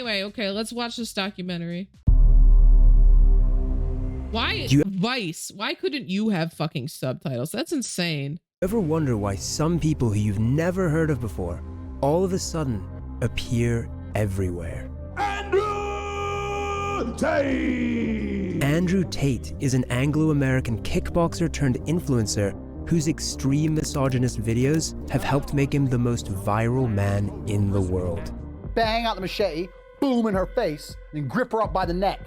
Anyway, okay, let's watch this documentary. Why Vice? Why couldn't you have fucking subtitles? That's insane. Ever wonder why some people who you've never heard of before all of a sudden appear everywhere? Andrew Tate! Andrew Tate is an Anglo-American kickboxer turned influencer whose extreme misogynist videos have helped make him the most viral man in the world. Bang out the machete, boom in her face, and grip her up by the neck.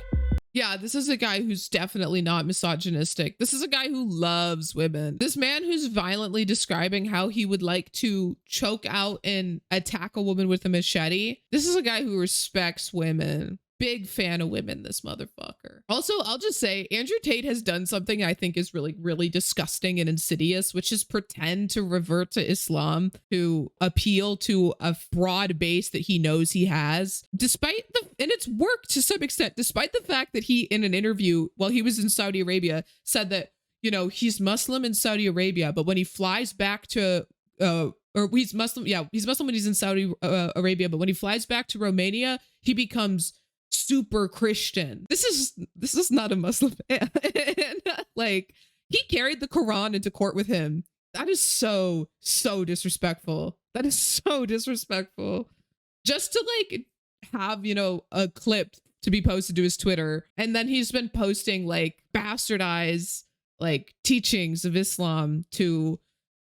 Yeah, this is a guy who's definitely not misogynistic. This is a guy who loves women. This man who's violently describing how he would like to choke out and attack a woman with a machete. This is a guy who respects women. Big fan of women, this motherfucker. Also, I'll just say, Andrew Tate has done something I think is really, really disgusting and insidious, which is pretend to revert to Islam to appeal to a broad base that he knows he has. And it's worked to some extent, despite the fact that he, in an interview while he was in Saudi Arabia, said that, you know, he's Muslim in Saudi Arabia, but when he flies back to, he's Muslim when he's in Saudi Arabia, but when he flies back to Romania, he becomes super Christian. This is not a Muslim man. Like, he carried the Quran into court with him. That is so disrespectful. That is so disrespectful. Just to like have, you know, a clip to be posted to his Twitter, and then he's been posting like bastardized like teachings of Islam to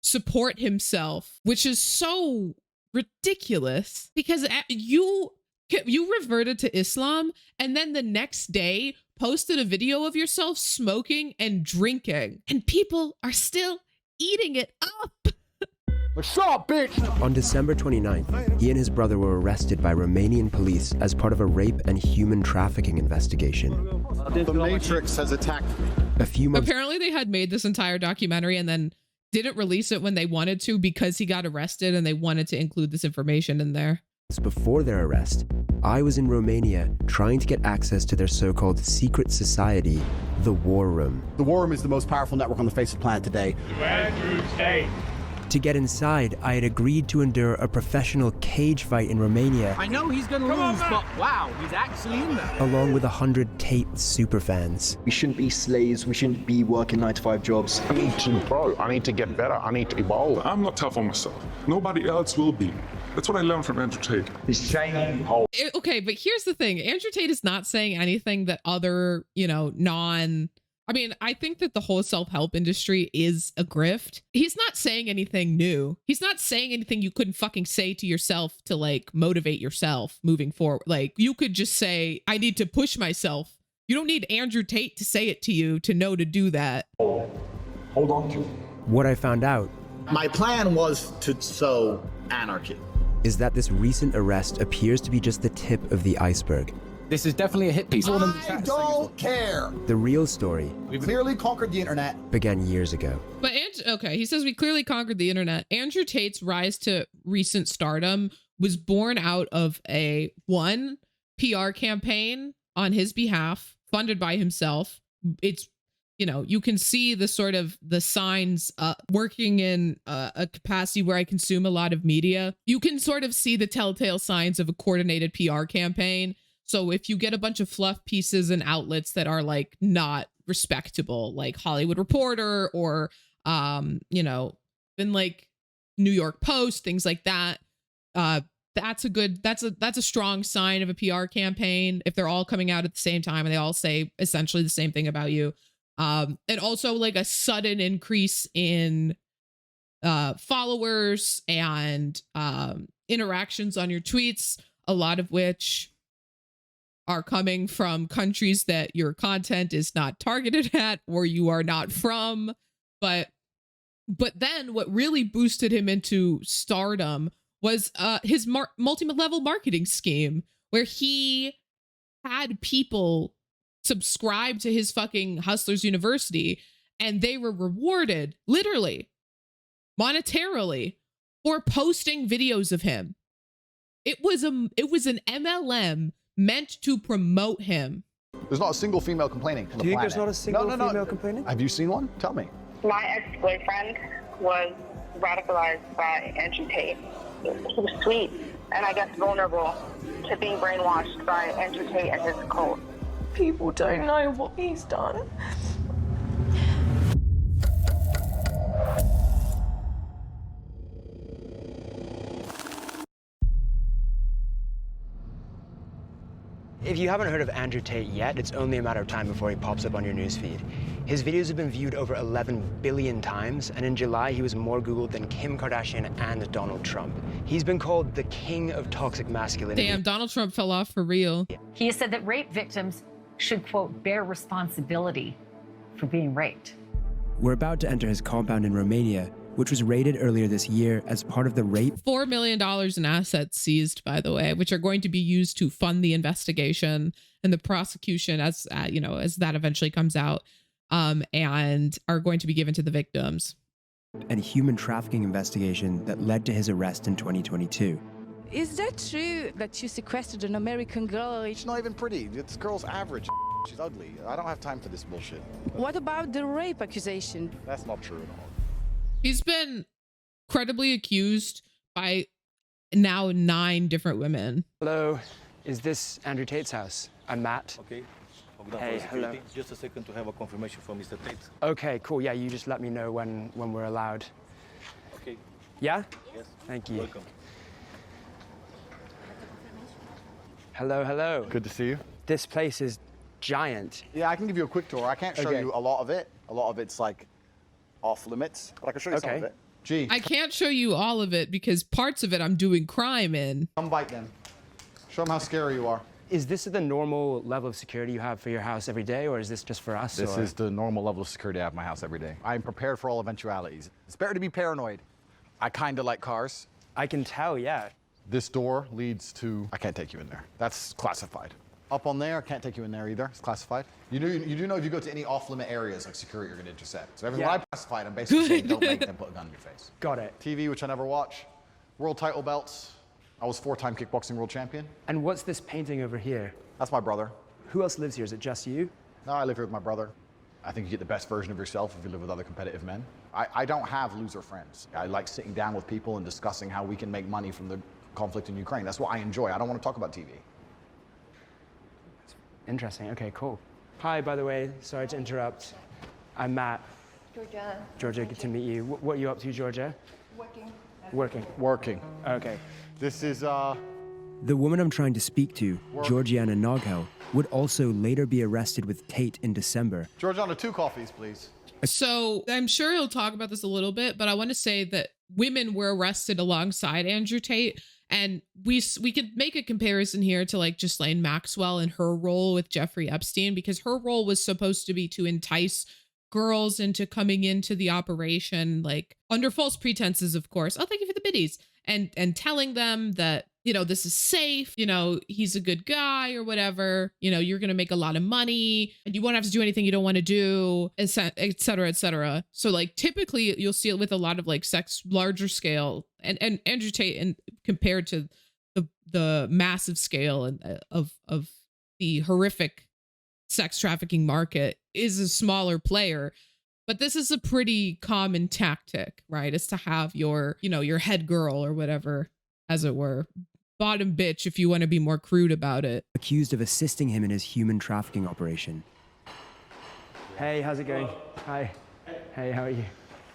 support himself, which is so ridiculous because you reverted to Islam and then the next day posted a video of yourself smoking and drinking, and people are still eating it up. What's up, bitch? On December 29th, he and his brother were arrested by Romanian police as part of a rape and human trafficking investigation. The Matrix has attacked me. A few months Apparently they had made this entire documentary and then didn't release it when they wanted to because he got arrested, and they wanted to include this information in there. before their arrest, I was in Romania trying to get access to their so-called secret society, the War Room. The War Room is the most powerful network on the face of the planet today. Tate. To get inside, I had agreed to endure a professional cage fight in Romania. I know he's gonna lose, but wow, he's actually in there. Along with 100 Tate superfans. We shouldn't be slaves. We shouldn't be working 9-to-5 jobs. I need to grow. I need to get better. I need to evolve. I'm not tough on myself. Nobody else will be. That's what I learned from Andrew Tate. This shiny hole. Okay, but here's the thing. Andrew Tate is not saying anything that other, I think that the whole self-help industry is a grift. He's not saying anything new. He's not saying anything you couldn't fucking say to yourself to like motivate yourself moving forward. Like, you could just say, I need to push myself. You don't need Andrew Tate to say it to you to know to do that. Hold on to it. What I found out My plan was to sow anarchy. is that this recent arrest appears to be just the tip of the iceberg. This is definitely a hit piece. I don't care. The real story We clearly conquered the internet. began years ago. But he says we clearly conquered the internet. Andrew Tate's rise to recent stardom was born out of a PR campaign on his behalf, funded by himself. It's, you can see the sort of the signs working in a capacity where I consume a lot of media. You can sort of see the telltale signs of a coordinated PR campaign. So if you get a bunch of fluff pieces and outlets that are like not respectable, like Hollywood Reporter or, then like New York Post, things like that, that's a strong sign of a PR campaign. If they're all coming out at the same time and they all say essentially the same thing about you. And also like a sudden increase in followers and interactions on your tweets, a lot of which are coming from countries that your content is not targeted at or you are not from. But then what really boosted him into stardom was his multi-level marketing scheme, where he had people subscribe to his fucking Hustlers University and they were rewarded literally monetarily for posting videos of him. It was an MLM meant to promote him. There's not a single female complaining. Do you think there's not a single female complaining? Have you seen one? Tell me. My ex-boyfriend was radicalized by Andrew Tate. He was sweet and I guess vulnerable. to being brainwashed by Andrew Tate and his cult. People don't know what he's done. If you haven't heard of Andrew Tate yet, it's only a matter of time before he pops up on your newsfeed. His videos have been viewed over 11 billion times, and in July, he was more Googled than Kim Kardashian and Donald Trump. He's been called the king of toxic masculinity. Damn, Donald Trump fell off for real. He has said that rape victims should, quote, bear responsibility for being raped. We're about to enter his compound in Romania, which was raided earlier this year as part of the rape. $4 million in assets seized, by the way, which are going to be used to fund the investigation and the prosecution as you know, as that eventually comes out, and are going to be given to the victims. And human trafficking investigation that led to his arrest in 2022. Is that true that you sequestered an American girl? She's not even pretty. This girl's average. She's ugly. I don't have time for this bullshit. What about the rape accusation? That's not true at all. He's been credibly accused by now 9 different women. Hello, is this Andrew Tate's house? I'm Matt. Okay. Hey, hello. Just a second to have a confirmation from Mr. Tate. Okay, cool. Yeah, you just let me know when we're allowed. Okay. Yeah? Yes. Thank you. Welcome. Hello, hello. Good to see you. This place is giant. Yeah, I can give you a quick tour. I can't show you a lot of it. A lot of it's like off limits, but I can show you some of it. Gee. I can't show you all of it because parts of it I'm doing crime in. Come bite them. Show them how scary you are. Is this the normal level of security you have for your house every day, or is this just for us? This is the normal level of security I have in my house every day. I'm prepared for all eventualities. It's better to be paranoid. I kind of like cars. I can tell, yeah. This door leads to... I can't take you in there. That's classified. Up on there, I can't take you in there either. It's classified. You do know if you go to any off-limit areas like security, you're going to intercept. So everything I classified, I'm basically saying don't make them put a gun in your face. Got it. TV, which I never watch. World title belts. I was 4-time kickboxing world champion. And what's this painting over here? That's my brother. Who else lives here? Is it just you? No, I live here with my brother. I think you get the best version of yourself if you live with other competitive men. I don't have loser friends. I like sitting down with people and discussing how we can make money from the conflict in Ukraine. That's what I enjoy. I don't want to talk about TV. Interesting. Okay, cool. Hi, by the way. Sorry to interrupt. I'm Matt. Georgia. Georgia, good to meet you. What are you up to, Georgia? Working. Working. Okay. This is, The woman I'm trying to speak to, Georgiana Noghel, would also later be arrested with Tate in December. Georgiana, 2 coffees, please. So I'm sure he'll talk about this a little bit, but I want to say that women were arrested alongside Andrew Tate. And we could make a comparison here to like Ghislaine Maxwell and her role with Jeffrey Epstein, because her role was supposed to be to entice girls into coming into the operation, like under false pretenses, of course. Oh, thank you for the biddies. And telling them that, you know, this is safe, you know, he's a good guy or whatever, you know, you're going to make a lot of money and you won't have to do anything you don't want to do, et cetera, et cetera. So like typically you'll see it with a lot of like sex, larger scale and Andrew Tate, and compared to the massive scale and of the horrific sex trafficking market, is a smaller player. But this is a pretty common tactic, right? Is to have your, you know, your head girl or whatever, as it were, bottom bitch, if you want to be more crude about it. Accused of assisting him in his human trafficking operation. Hey, how's it going? Hi. Hey, how are you?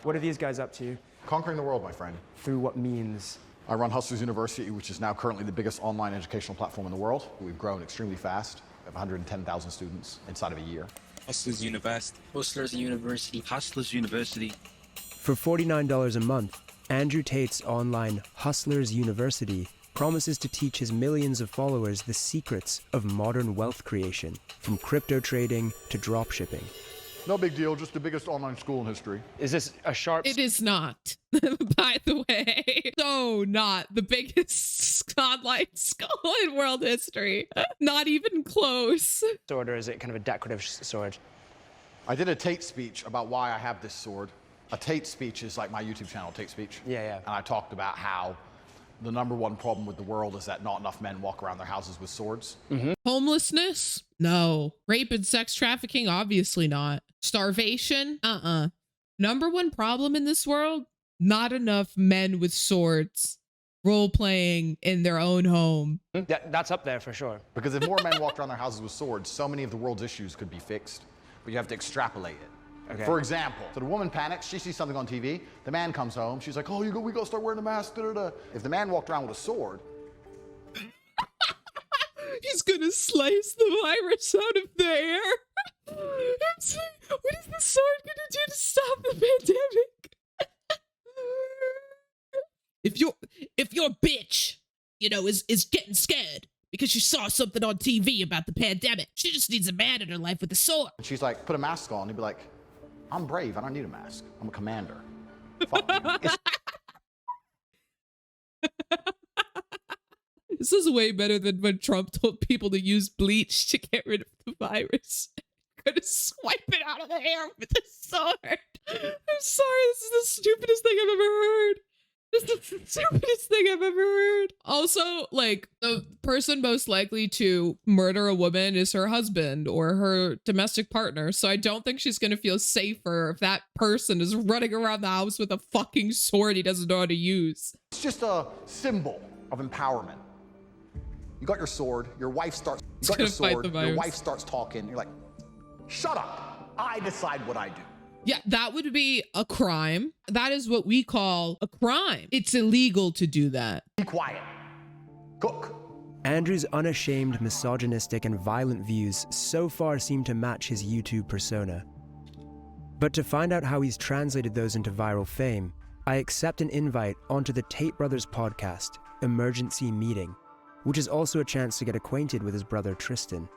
What are these guys up to? Conquering the world, my friend. Through what means? I run Hustlers University, which is now currently the biggest online educational platform in the world. We've grown extremely fast. We have 110,000 students inside of a year. Hustlers University. Hustlers University. Hustlers University. For $49 a month, Andrew Tate's online Hustlers University promises to teach his millions of followers the secrets of modern wealth creation, from crypto trading to dropshipping. No big deal, just the biggest online school in history. Is this a sharp... It is not, by the way. So not the biggest online school in world history. Not even close. Sword, or is it kind of a decorative sword? I did a Tate speech about why I have this sword. A Tate speech is like my YouTube channel, Tate Speech. Yeah. And I talked about how the #1 problem with the world is that not enough men walk around their houses with swords. Mm-hmm. Homelessness? No. Rape and sex trafficking? Obviously not. Starvation? #1 problem in this world? Not enough men with swords. role-playing in their own home. That's up there for sure. Because if more men walked around their houses with swords, so many of the world's issues could be fixed, but you have to extrapolate it. Okay. For example, so the woman panics, she sees something on TV, the man comes home, she's like, oh, we gotta start wearing a mask, da-da-da. If the man walked around with a sword, he's gonna slice the virus out of the air. It's like, what is the sword gonna do to stop the pandemic? If your bitch, is getting scared because she saw something on TV about the pandemic, she just needs a man in her life with a sword. and she's like, put a mask on, he'd be like, I'm brave, I don't need a mask, I'm a commander. Fuck you. This is way better than when Trump told people to use bleach to get rid of the virus. Gonna swipe it out of the air with a sword. I'm sorry, this is the stupidest thing I've ever heard. This is the stupidest thing I've ever heard. Also, like, the person most likely to murder a woman is her husband or her domestic partner. So I don't think she's gonna feel safer if that person is running around the house with a fucking sword he doesn't know how to use. It's just a symbol of empowerment. You got your sword, your wife starts, your wife starts talking, you're like, shut up, I decide what I do. Yeah, that would be a crime. That is what we call a crime. It's illegal to do that. Be quiet. Cook. Andrew's unashamed, misogynistic, and violent views so far seem to match his YouTube persona. But to find out how he's translated those into viral fame, I accept an invite onto the Tate Brothers podcast, Emergency Meeting, which is also a chance to get acquainted with his brother Tristan.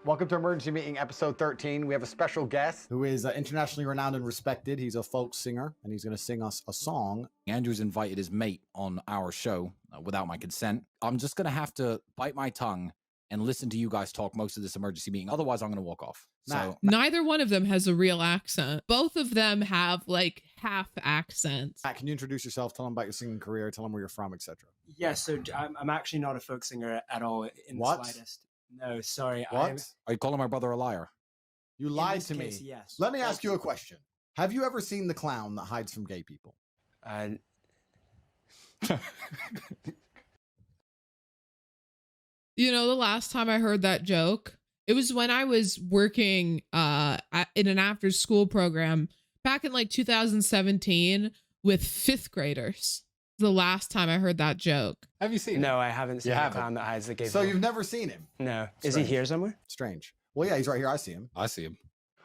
Welcome to Emergency Meeting, episode 13. We have a special guest who is internationally renowned and respected. He's a folk singer, and he's going to sing us a song. Andrew's invited his mate on our show without my consent. I'm just going to have to bite my tongue and listen to you guys talk most of this emergency meeting. Otherwise, I'm going to walk off. So neither one of them has a real accent. Both of them have like half accents. Matt, can you introduce yourself? Tell them about your singing career. Tell them where you're from, etc. Yeah, so I'm actually not a folk singer at all in the slightest. No, sorry. What? Are you calling my brother a liar? You lied to me. Yes. Let me ask you a question. Have you ever seen the clown that hides from gay people? The last time I heard that joke, it was when I was working in an after school program back in like 2017 with 5th graders. The last time I heard that joke. Have you seen him? No, I haven't seen the clown that hides the gay people. So you've never seen him? No. Strange. Is he here somewhere? Strange. Well, yeah, he's right here. I see him. I see him.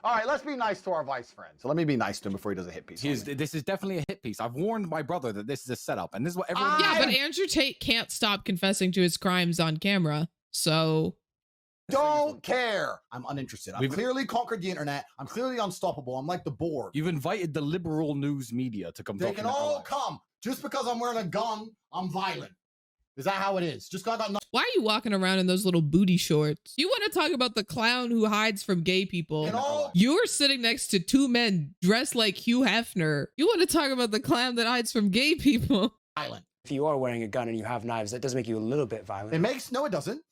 All right, let's be nice to our vice friend. So let me be nice to him before he does a hit piece. This is definitely a hit piece. I've warned my brother that this is a setup, and this is what everyone... Yeah, but Andrew Tate can't stop confessing to his crimes on camera, so... Don't care. I'm uninterested. I've clearly conquered the internet. I'm clearly unstoppable. I'm like the Borg. You've invited the liberal news media to come talk. They can all come. Just because I'm wearing a gun, I'm violent. Is that how it is? Just because I got nothing. Why are you walking around in those little booty shorts? You want to talk about the clown who hides from gay people. You're sitting next to 2 men dressed like Hugh Hefner. You want to talk about the clown that hides from gay people. Violent. If you are wearing a gun and you have knives, that does make you a little bit violent. No, it doesn't.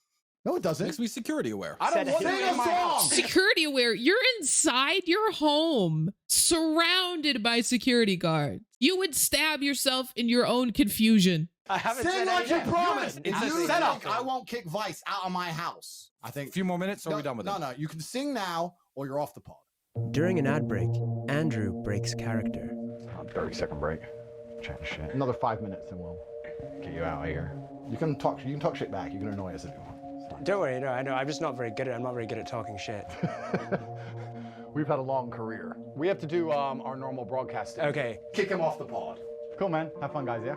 No, it doesn't. Makes me security aware. I don't want to my house. Security aware. You're inside your home, surrounded by security guards. You would stab yourself in your own confusion. I haven't Sing said like you yet. promised. It's You a set up. setup. I won't kick Vice out of my house. I think. A few more minutes, or are we done with it? No. You can sing now, or you're off the pod. During an ad break, Andrew breaks character. 30-second break. Chat shit. Another 5 minutes, and we'll get you out of here. You can talk shit back. You can annoy us if you want. Don't worry, no, I know. I'm just not very good at it. I'm not very good at talking shit. We've had a long career. We have to do our normal broadcasting. Okay. Kick him off the pod. Cool, man. Have fun, guys, yeah?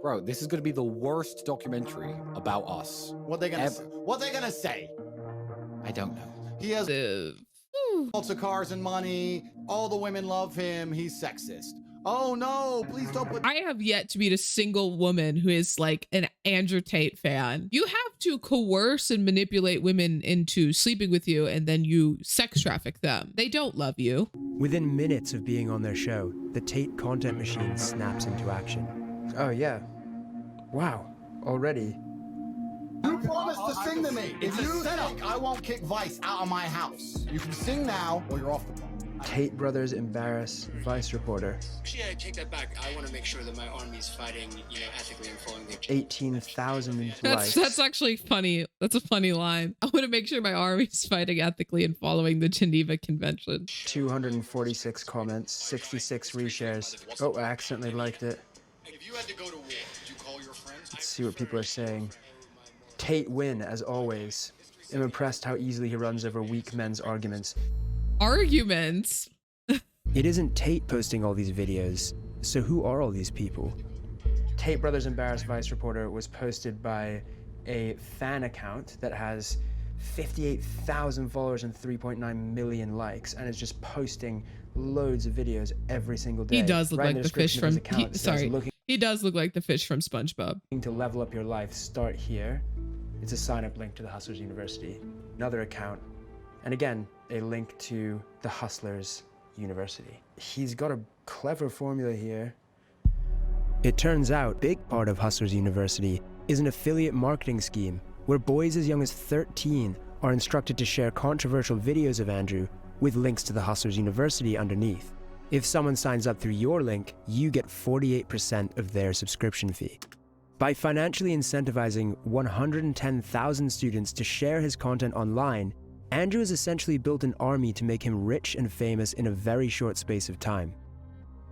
Bro, this is going to be the worst documentary about us. What they gonna say? I don't know. He has lots of cars and money. All the women love him. He's sexist. Oh no, please don't put... I have yet to meet a single woman who is like an Andrew Tate fan. You have to coerce and manipulate women into sleeping with you, and then you sex traffic them. They don't love you. Within minutes of being on their show, the Tate content machine snaps into action. Oh, yeah. Wow. Already. You promised to sing to me. If you think I won't kick Vice out of my house, you can sing now, or you're off the pod. Tate brothers embarrass Vice reporter. Actually, I take that back. I want to make sure that my army's fighting, ethically and following the 18,000 That's likes. actually funny. That's a funny line. I want to make sure my army's fighting ethically and following the Geneva Convention. 246 comments, 66 reshares. Oh, I accidentally liked it. If you had to go to war, did you call your friends? Let's see what people are saying. Tate win, as always. I'm impressed how easily he runs over weak men's arguments. Arguments? It isn't Tate posting all these videos, so who are all these people? Tate Brothers Embarrassed Vice Reporter was posted by a fan account that has 58,000 followers and 3.9 million likes, and is just posting loads of videos every single day. He does look like the fish from, Looking he does look like the fish from SpongeBob. to level up your life, start here. It's a sign-up link to the Hustlers University. Another account, and again, a link to the Hustlers University. He's got a clever formula here. It turns out, a big part of Hustlers University is an affiliate marketing scheme where boys as young as 13 are instructed to share controversial videos of Andrew with links to the Hustlers University underneath. If someone signs up through your link, you get 48% of their subscription fee. By financially incentivizing 110,000 students to share his content online, Andrew has essentially built an army to make him rich and famous in a very short space of time.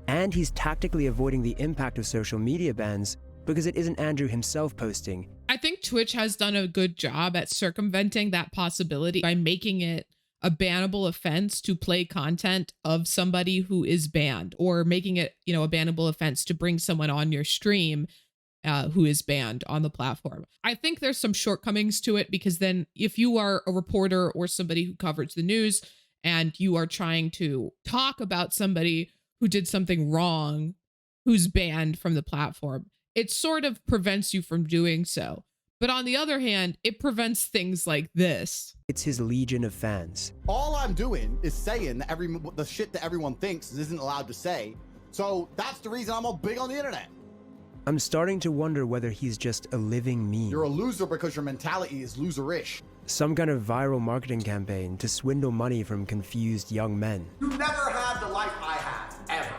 And he's tactically avoiding the impact of social media bans because it isn't Andrew himself posting. I think Twitch has done a good job at circumventing that possibility by making it a bannable offense to play content of somebody who is banned, or making it, a bannable offense to bring someone on your stream who is banned on the platform. I think there's some shortcomings to it, because then if you are a reporter or somebody who covers the news and you are trying to talk about somebody who did something wrong, who's banned from the platform, it sort of prevents you from doing so. But on the other hand, it prevents things like this. It's his legion of fans. All I'm doing is saying that the shit that everyone thinks isn't allowed to say. So that's the reason I'm all big on the internet. I'm starting to wonder whether he's just a living meme. You're a loser because your mentality is loserish. Some kind of viral marketing campaign to swindle money from confused young men. You never had the life I have, ever.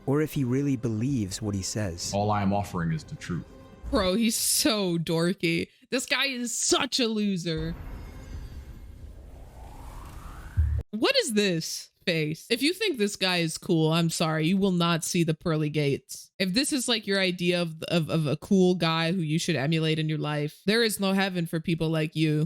Or if he really believes what he says. All I am offering is the truth. Bro, he's so dorky. This guy is such a loser. What is this face? If you think this guy is cool, I'm sorry, you will not see the pearly gates. If this is like your idea of a cool guy who you should emulate in your life, there is no heaven for people like you.